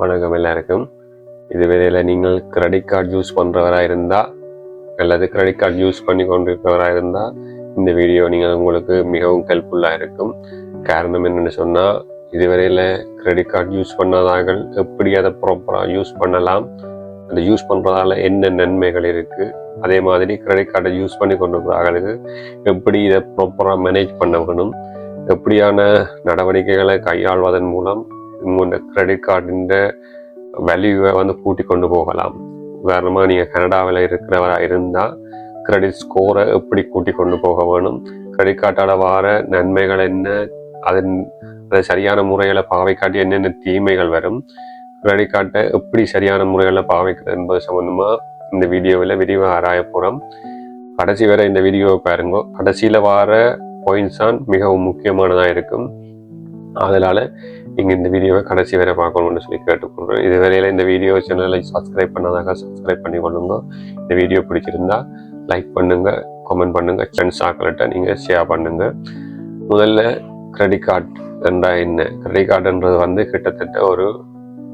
வணக்கம் எல்லாருக்கும். இதுவரையில் நீங்கள் கிரெடிட் கார்டு யூஸ் பண்ணுறவராக இருந்தால் அல்லது கிரெடிட் கார்டு யூஸ் பண்ணி கொண்டிருக்கிறவராக இருந்தால் இந்த வீடியோ உங்களுக்கு மிகவும் ஹெல்ப்ஃபுல்லாக இருக்கும். காரணம் என்னென்னு சொன்னால், இதுவரையில் கிரெடிட் கார்டு யூஸ் பண்ணாதார்கள் எப்படி அதை ப்ராப்பராக யூஸ் பண்ணலாம், அதை யூஸ் பண்ணுறதால என்ன நன்மைகள் இருக்குது, அதே மாதிரி கிரெடிட் கார்டை யூஸ் பண்ணி கொண்டிருக்கிறார்களுக்கு எப்படி இதை ப்ராப்பராக மேனேஜ் பண்ண வேணும், எப்படியான நடவடிக்கைகளை கையாள்வதன் மூலம் உங்களோட கிரெடிட் கார்டின் வேல்யூவை கூட்டி கொண்டு போகலாம். உதாரணமாக நீங்கள் கனடாவில் இருக்கிறவராக இருந்தால் கிரெடிட் ஸ்கோரை எப்படி கூட்டி கொண்டு போக வேணும், கிரெடிட் கார்டால் வர நன்மைகள் என்ன, அதை சரியான முறையில் பாவைக்காட்டி என்னென்ன தீமைகள் வரும், கிரெடிட் கார்டை எப்படி சரியான முறையில் பாவைக்கிறது என்பது சம்மந்தமாக இந்த வீடியோவில் விரிவாக ஆராய போகிறோம். கடைசி வரை இந்த வீடியோவை பாருங்க. கடைசியில் வர பாயிண்ட்ஸ் தான் மிகவும் முக்கியமானதாக இருக்கும். அதனால் நீங்கள் இந்த வீடியோவை கடைசி வரை பார்க்கணும்னு சொல்லி கேட்டுக்கொள்கிறேன். இதுவரையில் இந்த வீடியோ சேனலை சப்ஸ்கிரைப் பண்ணாதாக சப்ஸ்கிரைப் பண்ணி கொள்ளுங்க. இந்த வீடியோ பிடிச்சிருந்தா லைக் பண்ணுங்கள், கமெண்ட் பண்ணுங்கள், ஃப்ரெண்ட்ஸ் ஆக்கள்கிட்ட நீங்கள் ஷேர் பண்ணுங்கள். முதல்ல கிரெடிட் கார்டு என்றால் என்ன? கிரெடிட் கார்டுன்றது கிட்டத்தட்ட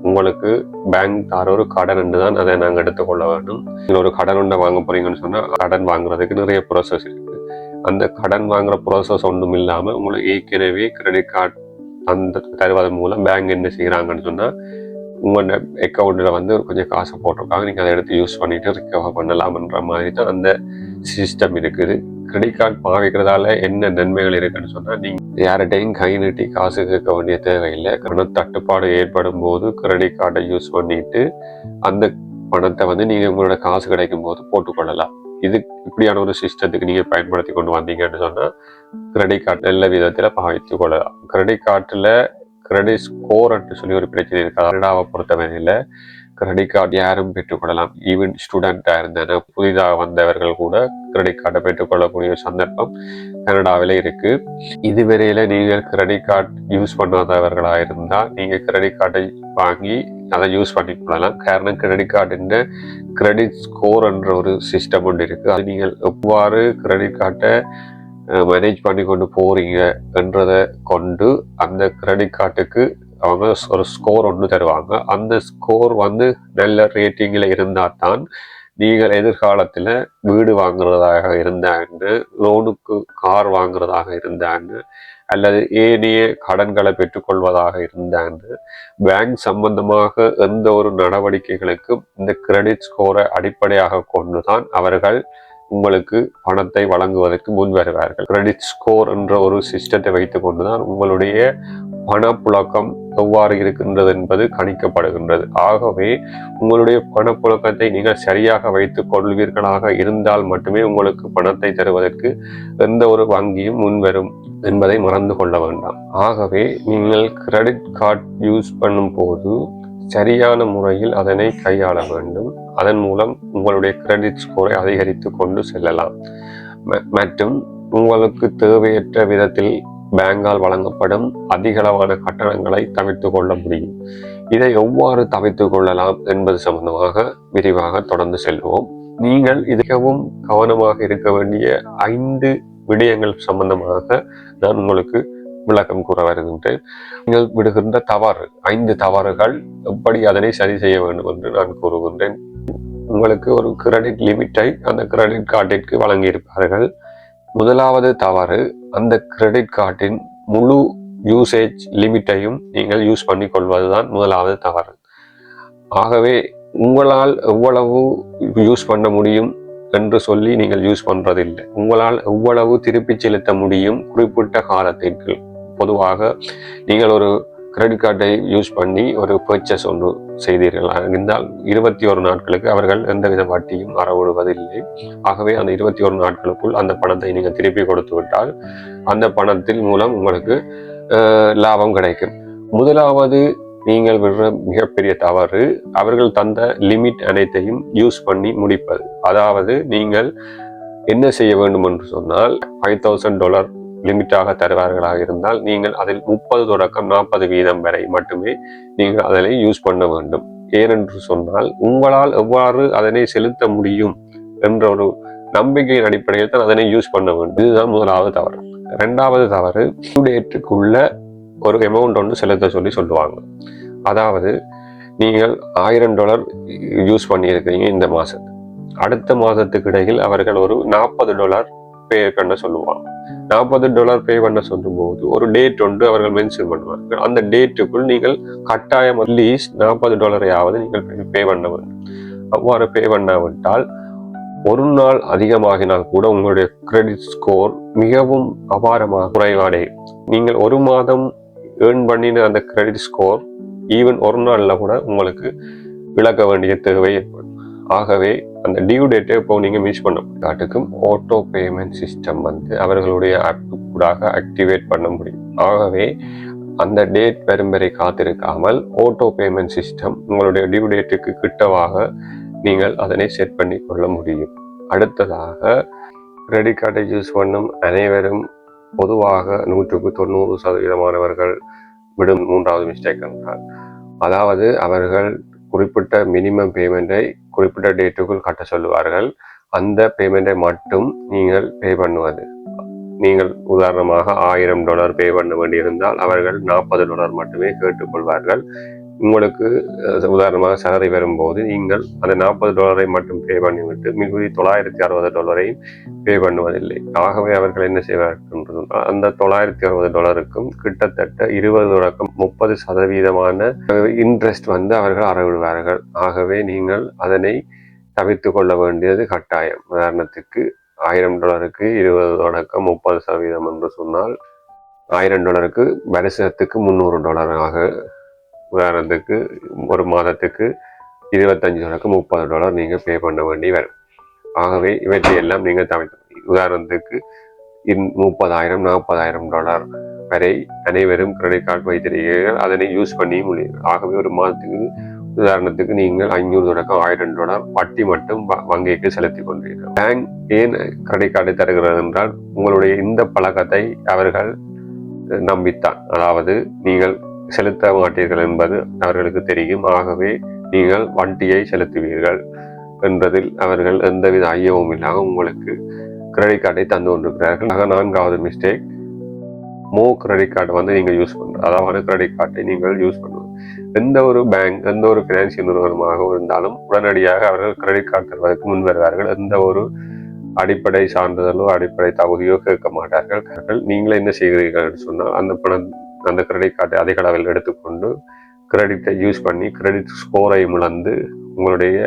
உங்களுக்கு பேங்க் தர ஒரு கடன் என்று தான் அதை நாங்கள் எடுத்துக்கொள்ள வேண்டும். நீங்கள் ஒரு கடன் ஒன்றை வாங்க போகிறீங்கன்னு சொன்னால் கடன் வாங்குறதுக்கு நிறைய ப்ராசஸ் இருக்குது. அந்த கடன் வாங்குகிற ப்ராசஸ் ஒன்றும் இல்லாமல் உங்களுக்கு ஏற்கனவே கிரெடிட் கார்டு அந்த தருவதன் மூலம் பேங்க் என்ன செய்கிறாங்கன்னு சொன்னால், உங்களோட அக்கௌண்ட்டில் கொஞ்சம் காசை போட்டிருக்காங்க, நீங்கள் அதை எடுத்து யூஸ் பண்ணிவிட்டு ரிகவர் பண்ணலாம்ன்ற மாதிரி தான் அந்த சிஸ்டம் இருக்குது. கிரெடிட் கார்டு பாவிக்கிறதால என்ன நன்மைகள் இருக்குன்னு சொன்னால், நீங்கள் யார்கிட்டையும் கை நீட்டி காசு கேட்க வேண்டிய தேவையில்லை. கடன் தட்டுப்பாடு ஏற்படும் போது கிரெடிட் கார்டை யூஸ் பண்ணிட்டு அந்த பணத்தை நீங்கள் உங்களோட காசு கிடைக்கும் போது போட்டுக்கொள்ளலாம். இது இப்படியான ஒரு சிஸ்டத்துக்கு நீங்கள் பயன்படுத்தி கொண்டு வந்தீங்கன்னு சொன்னால் கிரெடிட் கார்டு நல்ல விதத்தில் பாவித்து கொள்ளலாம். கிரெடிட் கார்டில் கிரெடிட் ஸ்கோர்ன்னு சொல்லி ஒரு பிரச்சனை இருக்குது. கனடாவை பொறுத்தவரையில் கிரெடிட் கார்டு யாரும் பெற்றுக்கொள்ளலாம். ஈவன் ஸ்டூடெண்ட்டாக இருந்தாங்க, புதிதாக வந்தவர்கள் கூட கிரெடிட் கார்டை பெற்றுக்கொள்ளக்கூடிய சந்தர்ப்பம் கனடாவில் இருக்குது. இதுவரையில் நீங்கள் கிரெடிட் கார்டு யூஸ் பண்ணாதவர்களாக இருந்தால் நீங்கள் கிரெடிட் கார்டை வாங்கி அதை யூஸ் பண்ணிக்கொள்ளலாம். காரணம், கிரெடிட் கார்டின் கிரெடிட் ஸ்கோர் என்ற ஒரு சிஸ்டம் ஒன்று இருக்குது. அது நீங்கள் எவ்வாறு கிரெடிட் கார்டை மேனேஜ் பண்ணி கொண்டு போகிறீங்க என்றதை கொண்டு அந்த கிரெடிட் கார்டுக்கு அவங்க ஒரு ஸ்கோர் ஒன்று தருவாங்க. அந்த ஸ்கோர் நல்ல ரேட்டிங்கில் இருந்தால் தான் நீங்கள் எதிர்காலத்தில் வீடு வாங்குறதாக இருந்தாங்க, லோனுக்கு கார் வாங்குறதாக இருந்தாங்க, அல்லது ஏனைய கடன்களை பெற்றுக்கொள்வதாக இருந்தாங்க, பேங்க் சம்பந்தமாக எந்த ஒரு நடவடிக்கைகளுக்கும் இந்த கிரெடிட் ஸ்கோரை அடிப்படையாக கொண்டுதான் அவர்கள் உங்களுக்கு பணத்தை வழங்குவதற்கு முன் வருவார்கள். கிரெடிட் ஸ்கோர் என்ற ஒரு சிஸ்டத்தை வைத்து கொண்டுதான் உங்களுடைய பணப்புழக்கம் எவ்வாறு இருக்கின்றது என்பது கணிக்கப்படுகின்றது. ஆகவே உங்களுடைய பணப்புழக்கத்தை நீங்கள் சரியாக வைத்துக் கொள்வீர்களாக இருந்தால் மட்டுமே உங்களுக்கு பணத்தை தருவதற்கு எந்த ஒரு வங்கியும் முன்வரும் என்பதை மறந்து கொள்ள வேண்டாம். ஆகவே நீங்கள் கிரெடிட் கார்டு யூஸ் பண்ணும் போது சரியான முறையில் அதனை கையாள வேண்டும். அதன் மூலம் உங்களுடைய கிரெடிட் ஸ்கோரை அதிகரித்து கொண்டு செல்லலாம். மற்றும் உங்களுக்கு தேவையற்ற விதத்தில் பேங்கால் வழங்கப்படும் அதிகளவான கட்டணங்களை தவிர்த்து கொள்ள முடியும். இதை எவ்வாறு தவிர்த்து கொள்ளலாம் என்பது சம்பந்தமாக விரிவாக தொடர்ந்து செல்வோம். நீங்கள் மிகவும் கவனமாக இருக்க வேண்டிய 5 விடயங்கள் சம்பந்தமாக நான் உங்களுக்கு விளக்கம் கூற வருகின்றேன். நீங்கள் விடுகின்ற 5 தவறுகள் எப்படி அதனை சரி செய்ய வேண்டும் என்று நான் கூறுகின்றேன். உங்களுக்கு ஒரு கிரெடிட் லிமிட்டை அந்த கிரெடிட் கார்டிற்கு வழங்கியிருப்பார்கள். முதலாவது தவறு, அந்த கிரெடிட் கார்டின் முழு யூசேஜ் லிமிட்டையும் நீங்கள் யூஸ் பண்ணி கொள்வதுதான் முதலாவது தவறு. ஆகவே உங்களால் எவ்வளவு யூஸ் பண்ண முடியும் என்று சொல்லி நீங்கள் யூஸ் பண்றதில்லை. உங்களால் எவ்வளவு திருப்பி செலுத்த முடியும் குறிப்பிட்ட காலத்திற்கு. பொதுவாக நீங்கள் ஒரு கிரெடிட் கார்டை யூஸ் பண்ணி ஒரு பர்ச்சேஸ் ஒன்று செய்தீர்கள் இருந்தால் 21 நாட்களுக்கு அவர்கள் எந்தவித வட்டியும் அறவிடுவதில்லை. ஆகவே அந்த 21 நாட்களுக்குள் அந்த பணத்தை நீங்கள் திருப்பி கொடுத்து விட்டால் அந்த பணத்தின் மூலம் உங்களுக்கு லாபம் கிடைக்கும். முதலாவது நீங்கள் விடுற மிகப்பெரிய தவறு, அவர்கள் தந்த லிமிட் அனைத்தையும் யூஸ் பண்ணி முடிப்பது. அதாவது நீங்கள் என்ன செய்ய வேண்டும் என்று சொன்னால், $5,000 லிமிட்டாக தருவார்களாக இருந்தால் நீங்கள் அதில் 30 தொடக்கம் 40% வரை மட்டுமே நீங்கள் அதனை யூஸ் பண்ண வேண்டும். ஏனென்று சொன்னால் உங்களால் எவ்வாறு அதனை செலுத்த முடியும் என்ற ஒரு நம்பிக்கையின் அடிப்படையில் தான் அதனை யூஸ் பண்ண வேண்டும். இதுதான் முதலாவது தவறு. 2வது தவறு, டேட்டுக்குள்ள ஒரு அமௌண்ட் ஒன்று செலுத்த சொல்லுவாங்க. அதாவது நீங்கள் $1000 யூஸ் பண்ணியிருக்கீங்க இந்த மாதத்துக்கு. அடுத்த மாதத்துக்கு இடையில் அவர்கள் ஒரு $40 பே பண்ண சொல்லுவாங்க. $40 பே பண்ண சொல்லும் போது ஒரு டேட் ஒன்று அவர்கள் மென்ஷன் பண்ணுவார்கள். அந்த டேட்டுக்குள் நீங்கள் கட்டாயம் அட்லீஸ்ட் $40 நீங்கள் பே பண்ண வேண்டும். அவ்வாறு பே பண்ணாவிட்டால் ஒரு நாள் அதிகமாகினால் கூட உங்களுடைய கிரெடிட் ஸ்கோர் மிகவும் அபாரமாக குறைவடையும். நீங்கள் ஒரு மாதம் ஏர்ன் பண்ணின அந்த கிரெடிட் ஸ்கோர் ஈவன் ஒரு நாள்ல கூட உங்களுக்கு இழக்க வேண்டிய தேவை ஏற்படும். ஆகவே அந்த டியூ டேட்டை இப்போ நீங்க மிஸ் பண்ண காட்டுக்கும் ஆட்டோ பேமெண்ட் சிஸ்டம் அவர்களுடைய ஆப் கூட ஆக்டிவேட் பண்ண முடியும். ஆகவே அந்த டேட் வரும் வரை காத்திருக்காமல் ஆட்டோ பேமெண்ட் சிஸ்டம் உங்களுடைய டியூ டேட்டுக்கு கிட்டவாக நீங்கள் அதனை செட் பண்ணி கொள்ள முடியும். அடுத்ததாக கிரெடிட் கார்டை யூஸ் பண்ணும் அனைவரும் பொதுவாக 100% விடும் மூன்றாவது மிஸ்டேக் என்றால், அதாவது அவர்கள் குறிப்பிட்ட மினிமம் பேமெண்ட்டை குறிப்பிட்ட டேட்டுக்குள் கட்ட சொல்லுவார்கள். அந்த பேமெண்ட்டை மட்டும் நீங்கள் பே பண்ணுவது. நீங்கள் உதாரணமாக $1000 பே பண்ண வேண்டியிருந்தால் அவர்கள் $40 மட்டுமே கேட்டுக்கொள்வார்கள். உங்களுக்கு உதாரணமாக சேலரி வரும்போது நீங்கள் அந்த $40 மட்டும் பே பண்ணிவிட்டு மிகுதி $960 பே பண்ணுவதில்லை. ஆகவே அவர்கள் என்ன செய்வார்கள், அந்த $960க்கும் கிட்டத்தட்ட 20-30% இன்ட்ரெஸ்ட் அவர்கள் அறவிடுவார்கள். ஆகவே நீங்கள் அதனை தவிர்த்து கொள்ள வேண்டியது கட்டாயம். உதாரணத்துக்கு $1000க்கு 20-30% என்று சொன்னால் $1000க்கு வருஷத்துக்கு $300 உதாரணத்துக்கு ஒரு மாதத்துக்கு $25-30 நீங்கள் பே பண்ண வேண்டி வரும். ஆகவே இவற்றையெல்லாம் நீங்கள் தவிர்த்து, உதாரணத்துக்கு $30,000-40,000 வரை அனைவரும் கிரெடிட் கார்டு வைத்திருக்கிறீர்கள், அதனை யூஸ் பண்ணி முடியும். ஆகவே ஒரு மாதத்துக்கு உதாரணத்துக்கு நீங்கள் $500-1000 வட்டி மட்டும் வங்கிக்கு செலுத்தி கொண்டீர்கள். பேங்க் ஏன் கிரெடிட் கார்டை தருகிறது என்றால் உங்களுடைய இந்த பழக்கத்தை அவர்கள் நம்பித்தான். அதாவது நீங்கள் செலுத்த மாட்டீர்கள் என்பது அவர்களுக்கு தெரியும். ஆகவே நீங்கள் வட்டியை செலுத்துவீர்கள் என்பதில் அவர்கள் எந்தவித ஐயமும் இல்லாமல் உங்களுக்கு கிரெடிட் கார்டை தந்து கொண்டிருக்கிறார்கள். நான்காவது மிஸ்டேக், கிரெடிட் கார்டு நீங்கள் யூஸ் பண்ணுறது. அதாவது கிரெடிட் கார்டை நீங்கள் யூஸ் பண்ணுவது. எந்த ஒரு பேங்க், எந்த ஒரு பினான்சியல் நிறுவனமாக இருந்தாலும் உடனடியாக அவர்கள் கிரெடிட் கார்டு தருவதற்கு முன் வருவார்கள். எந்த ஒரு அடிப்படை சான்றிதழோ அடிப்படை தகுதியோ கேட்க மாட்டார்கள். நீங்கள் என்ன செய்கிறீர்கள் என்று சொன்னால் அந்த கிரெடிட் கார்டை அதிக அளவில் எடுத்துக்கொண்டு கிரெடிட்டை யூஸ் பண்ணி கிரெடிட் ஸ்கோரை இழந்து உங்களுடைய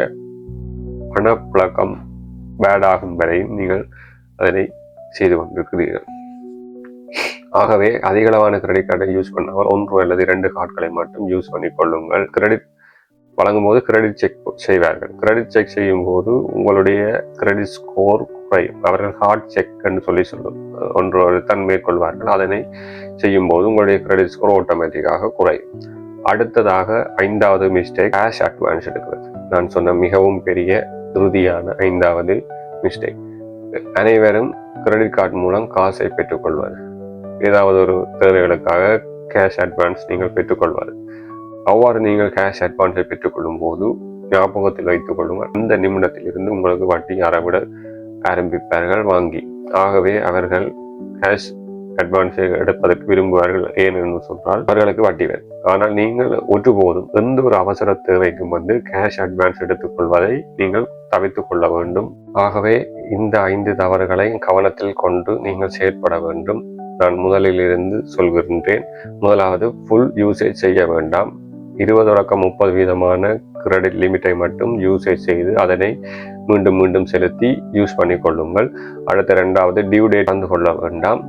பணப்புழக்கம் பேடாகும் வரையும் நீங்கள் அதனை செய்து கொண்டிருக்கிறீர்கள். ஆகவே அதிகளவான கிரெடிட் கார்டை யூஸ் பண்ணாமல் 1 அல்லது 2 கார்டுகளை மட்டும் யூஸ் பண்ணி கொள்ளுங்கள். கிரெடிட் வழங்கும் போது கிரெடிட் செக் செய்வார்கள். கிரெடிட் செக் செய்யும் போது உங்களுடைய கிரெடிட் ஸ்கோர் குறையும். அவர்கள் ஹார்ட் செக் என்று சொல்லும் ஒன்று தான் மேற்கொள்வார்கள். அதனை செய்யும் போது உங்களுடைய கிரெடிட் ஸ்கோர் ஆட்டோமேட்டிக்காக குறையும். அடுத்ததாக 5வது மிஸ்டேக், கேஷ் அட்வான்ஸ் எடுக்கிறது. நான் சொன்ன மிகவும் பெரிய இறுதியான 5வது மிஸ்டேக். அனைவரும் கிரெடிட் கார்டு மூலம் காசை பெற்றுக்கொள்வது, ஏதாவது ஒரு தேவைகளுக்காக கேஷ் அட்வான்ஸ் நீங்கள் பெற்றுக்கொள்வது. அவ்வாறு நீங்கள் கேஷ் அட்வான்ஸை பெற்றுக்கொள்ளும் போது ஞாபகத்தில் வைத்துக் கொள்ளுங்கள், அந்த நிமிடத்தில் இருந்து உங்களுக்கு வட்டி அறவிட ஆரம்பிப்பார்கள் வாங்கி. ஆகவே அவர்கள் கேஷ் அட்வான்ஸை எடுப்பதற்கு விரும்புவார்கள். ஏன் என்று சொன்னால் அவர்களுக்கு வட்டி வரும். ஆனால் நீங்கள் ஒருபோதும் எந்த ஒரு அவசர தேவைக்கும் கேஷ் அட்வான்ஸ் எடுத்துக்கொள்வதை நீங்கள் தவிர்த்து கொள்ள வேண்டும். ஆகவே இந்த 5 தவறுகளை கவனத்தில் கொண்டு நீங்கள் செயற்பட வேண்டும். நான் முதலில் இருந்து சொல்கின்றேன். முதலாவது, ஃபுல் யூசேஜ் செய்ய வேண்டாம். 20-30% கிரெடிட் லிமிட்டை மட்டும் யூசேஜ் செய்து அதனை மீண்டும் மீண்டும் செலுத்தி யூஸ் பண்ணி கொள்ளுங்கள். அடுத்த 2வது, டியூ டேட் வந்து கொள்ள வேண்டாம்.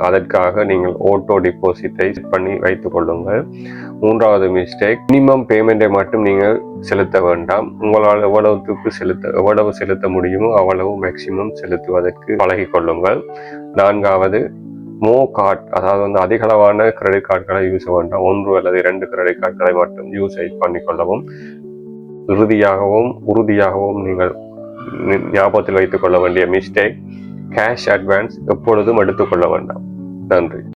அதற்காக நீங்கள் ஆட்டோ டிபாசிட்டை பண்ணி வைத்துக் கொள்ளுங்கள். 3வது மிஸ்டேக், மினிமம் பேமெண்ட்டை மட்டும் நீங்கள் செலுத்த வேண்டாம். உங்களால் எவ்வளவு செலுத்த முடியுமோ அவ்வளவு மேக்சிமம் செலுத்துவதற்கு பழகி கொள்ளுங்கள். 4வது, கார்டு, அதாவது அதிகளவான கிரெடிட் கார்டுகளை யூஸ் வேண்டாம். 1 அல்லது 2 கிரெடிட் கார்டுகளை மட்டும் யூசேஜ் பண்ணிக்கொள்ளவும். உறுதியாகவும் நீங்கள் ஞாபகத்தில் வைத்துக் கொள்ள வேண்டிய மிஸ்டேக், கேஷ் அட்வான்ஸ் எப்பொழுதும் எடுத்துக்கொள்ள வேண்டாம். நன்றி.